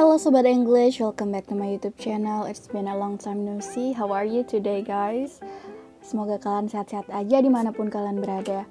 Halo Sobat English, welcome back to my YouTube channel. It's been a long time no see. How are you today guys? Semoga kalian sehat-sehat aja dimanapun kalian berada.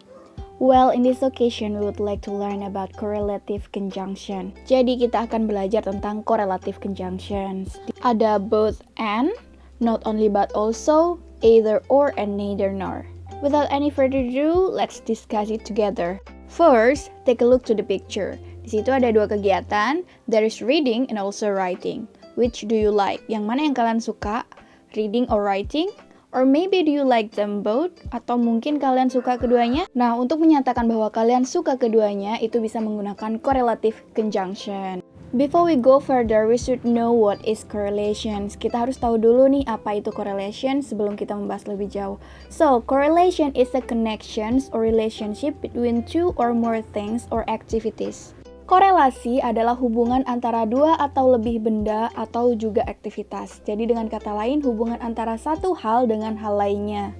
Well, in this occasion we would like to learn about correlative conjunction. Jadi kita akan belajar tentang correlative conjunctions. Ada both and, not only but also, either or and neither nor. Without any further ado, let's discuss it together. First, take a look to the picture. Di situ ada dua kegiatan, there is reading and also writing. Which do you like? Yang mana yang kalian suka? Reading or writing? Or maybe do you like them both? Atau mungkin kalian suka keduanya? Nah, untuk menyatakan bahwa kalian suka keduanya, itu bisa menggunakan correlative conjunction. Before we go further, we should know what is correlations. Kita harus tahu dulu nih apa itu correlation sebelum kita membahas lebih jauh. So, correlation is a connections or relationship between two or more things or activities. Korelasi adalah hubungan antara dua atau lebih benda atau juga aktivitas. Jadi dengan kata lain, hubungan antara satu hal dengan hal lainnya.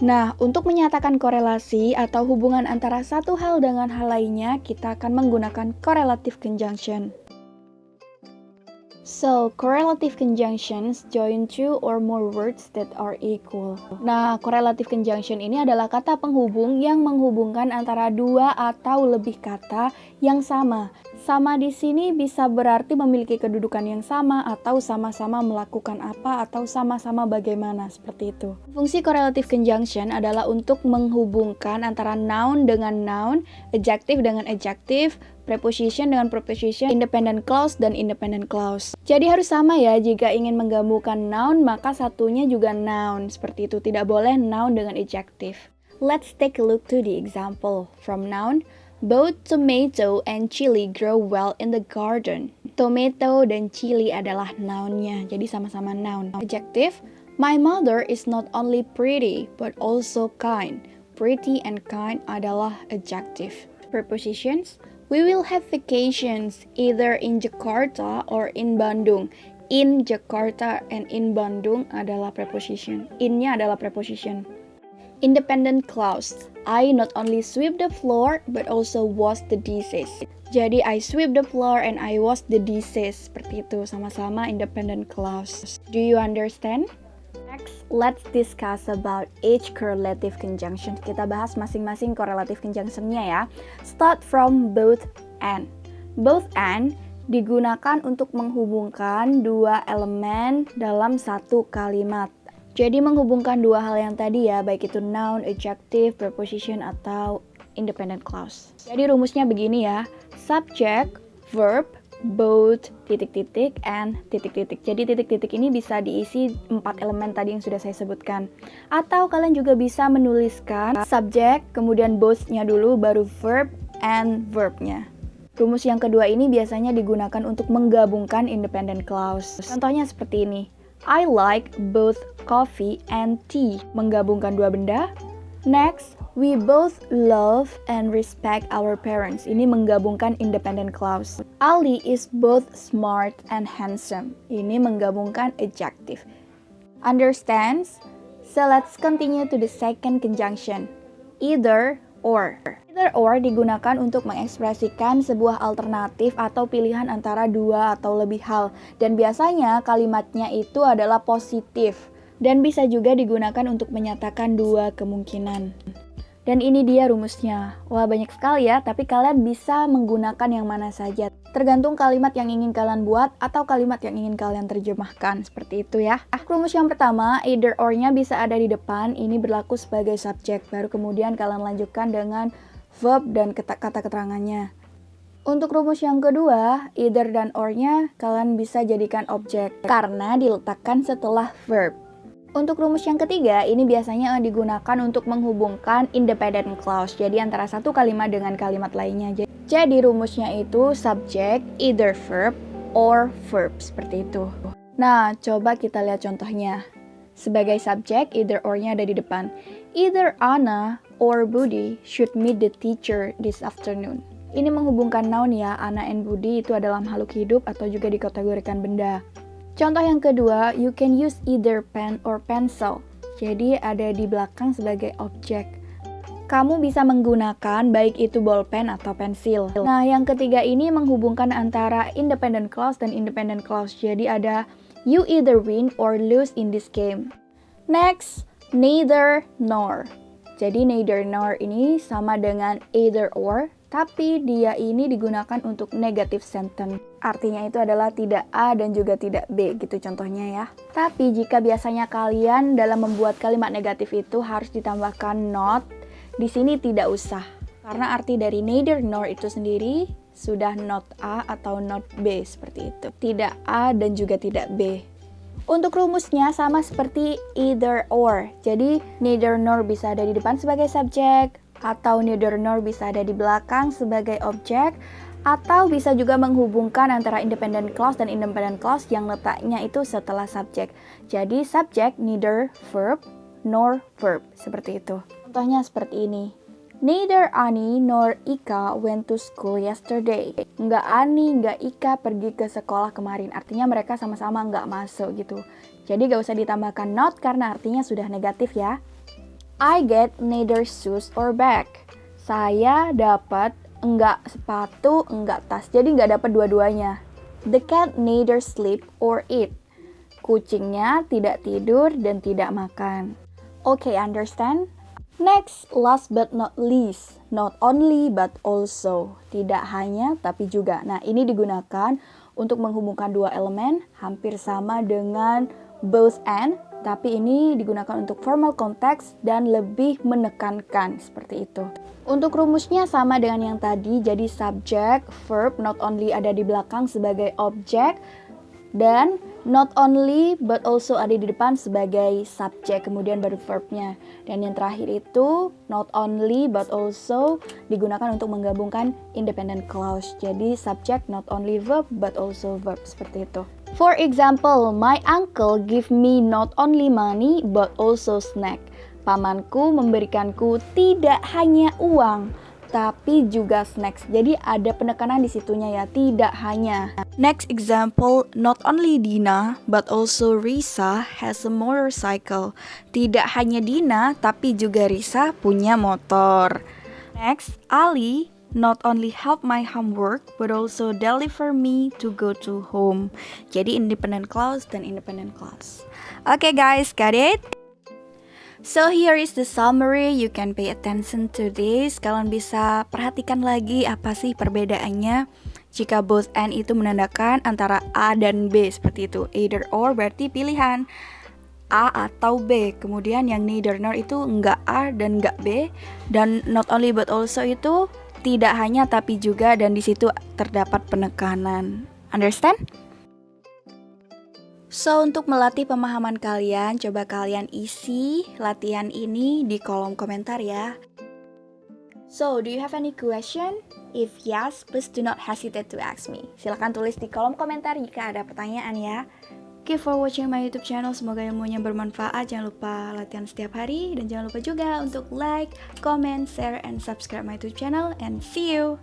Nah, untuk menyatakan korelasi atau hubungan antara satu hal dengan hal lainnya, kita akan menggunakan correlative conjunction. So, correlative conjunctions join two or more words that are equal. Nah, correlative conjunction ini adalah kata penghubung yang menghubungkan antara dua atau lebih kata yang sama. Sama di sini bisa berarti memiliki kedudukan yang sama atau sama-sama melakukan apa atau sama-sama bagaimana, seperti itu. Fungsi correlative conjunction adalah untuk menghubungkan antara noun dengan noun, adjective dengan adjective, preposition dengan preposition, independent clause dan independent clause. Jadi harus sama ya, jika ingin menggabungkan noun maka satunya juga noun. Seperti itu, tidak boleh noun dengan adjective. Let's take a look to the example. From noun, both tomato and chili grow well in the garden. Tomato dan chili adalah nounnya, jadi sama-sama noun. Adjective, my mother is not only pretty but also kind. Pretty and kind adalah adjective. Prepositions, we will have vacations either in Jakarta or in Bandung. In Jakarta and in Bandung adalah preposition. In-nya adalah preposition. Independent clause. I not only sweep the floor but also wash the dishes. Jadi I sweep the floor and I wash the dishes. Seperti itu, sama-sama independent clause. Do you understand? Next, let's discuss about each correlative conjunction. Kita bahas masing-masing correlative conjunction-nya ya. Start from both and. Both and digunakan untuk menghubungkan dua elemen dalam satu kalimat. Jadi menghubungkan dua hal yang tadi ya, baik itu noun, adjective, preposition, atau independent clause. Jadi rumusnya begini ya, subject, verb, both, titik-titik, and titik-titik. Jadi titik-titik ini bisa diisi 4 elemen tadi yang sudah saya sebutkan. Atau kalian juga bisa menuliskan subject, kemudian both-nya dulu, baru verb, and verb-nya. Rumus yang kedua ini biasanya digunakan untuk menggabungkan independent clause. Contohnya seperti ini. I like both coffee and tea. Menggabungkan dua benda. Next, we both love and respect our parents. Ini menggabungkan independent clause. Ali is both smart and handsome. Ini menggabungkan adjective. Understands? So let's continue to the second conjunction. Either or. Either or digunakan untuk mengekspresikan sebuah alternatif atau pilihan antara dua atau lebih hal. Dan biasanya kalimatnya itu adalah positif. Dan bisa juga digunakan untuk menyatakan dua kemungkinan. Dan ini dia rumusnya. Wah, banyak sekali ya, tapi kalian bisa menggunakan yang mana saja. Tergantung kalimat yang ingin kalian buat atau kalimat yang ingin kalian terjemahkan. Seperti itu ya. Rumus yang pertama, either or-nya bisa ada di depan. Ini berlaku sebagai subjek. Baru kemudian kalian lanjutkan dengan verb dan kata keterangannya. Untuk rumus yang kedua, either dan or-nya kalian bisa jadikan objek karena diletakkan setelah verb. Untuk rumus yang ketiga, ini biasanya digunakan untuk menghubungkan independent clause. Jadi antara satu kalimat dengan kalimat lainnya. Jadi rumusnya itu subject, either verb, or verb. Seperti itu. Nah, coba kita lihat contohnya. Sebagai subjek, either or-nya ada di depan. Either Anna or Budi should meet the teacher this afternoon. Ini menghubungkan noun ya, Anna and Budi itu adalah makhluk hidup atau juga dikategorikan benda. Contoh yang kedua, you can use either pen or pencil. Jadi ada di belakang sebagai objek. kamu bisa menggunakan baik itu bolpen atau pensil. Nah, yang ketiga ini menghubungkan antara independent clause dan independent clause. Jadi ada you either win or lose in this game. Next, neither nor. Jadi neither nor ini sama dengan either or, tapi dia ini digunakan untuk negative sentence. Artinya itu adalah tidak A dan juga tidak B gitu contohnya ya. Tapi jika biasanya kalian dalam membuat kalimat negatif itu harus ditambahkan not, di sini tidak usah. Karena arti dari neither nor itu sendiri sudah not A atau not B seperti itu. Tidak A dan juga tidak B. Untuk rumusnya sama seperti either or. Jadi neither nor bisa ada di depan sebagai subjek, atau neither nor bisa ada di belakang sebagai objek, atau bisa juga menghubungkan antara independent clause dan independent clause yang letaknya itu setelah subjek. Jadi subjek neither verb nor verb seperti itu. Contohnya seperti ini. Neither Ani nor Ika went to school yesterday. Nggak Ani, nggak Ika pergi ke sekolah kemarin. Artinya mereka sama-sama nggak masuk gitu. Jadi nggak usah ditambahkan not karena artinya sudah negatif ya. I get neither shoes or bag. Saya dapat enggak sepatu, enggak tas. Jadi nggak dapat dua-duanya. The cat neither sleep or eat. Kucingnya tidak tidur dan tidak makan. Okay, understand? Next, last but not least, not only but also. Tidak hanya tapi juga. Nah, ini digunakan untuk menghubungkan dua elemen hampir sama dengan both and, tapi ini digunakan untuk formal context dan lebih menekankan seperti itu. Untuk rumusnya sama dengan yang tadi, jadi subject, verb not only ada di belakang sebagai objek, dan not only but also ada di depan sebagai subjek, kemudian baru verbnya. Dan yang terakhir itu not only but also digunakan untuk menggabungkan independent clause. Jadi subject not only verb but also verb seperti itu. For example, my uncle give me not only money but also snack. Pamanku memberikanku tidak hanya uang tapi juga snacks. Jadi ada penekanan di situnya ya, tidak hanya. Next example, not only Dina but also Risa has a motorcycle. Tidak hanya Dina tapi juga Risa punya motor. Next, Ali not only help my homework but also deliver me to go to home. Jadi independent clause dan independent clause. Okay guys, got it? So here is the summary, you can pay attention to this. Kalian bisa perhatikan lagi apa sih perbedaannya jika both and itu menandakan antara A dan B seperti itu. Either or berarti pilihan A atau B. Kemudian yang neither nor itu enggak A dan enggak B. Dan not only but also itu tidak hanya tapi juga, dan di situ terdapat penekanan. Understand? So, untuk melatih pemahaman kalian, coba kalian isi latihan ini di kolom komentar ya. So, do you have any question? If yes, please do not hesitate to ask me. Silahkan tulis di kolom komentar jika ada pertanyaan ya. Thank you for watching my YouTube channel. Semoga ilmunya bermanfaat. Jangan lupa latihan setiap hari. Dan jangan lupa juga untuk like, comment, share, and subscribe my YouTube channel. And see you!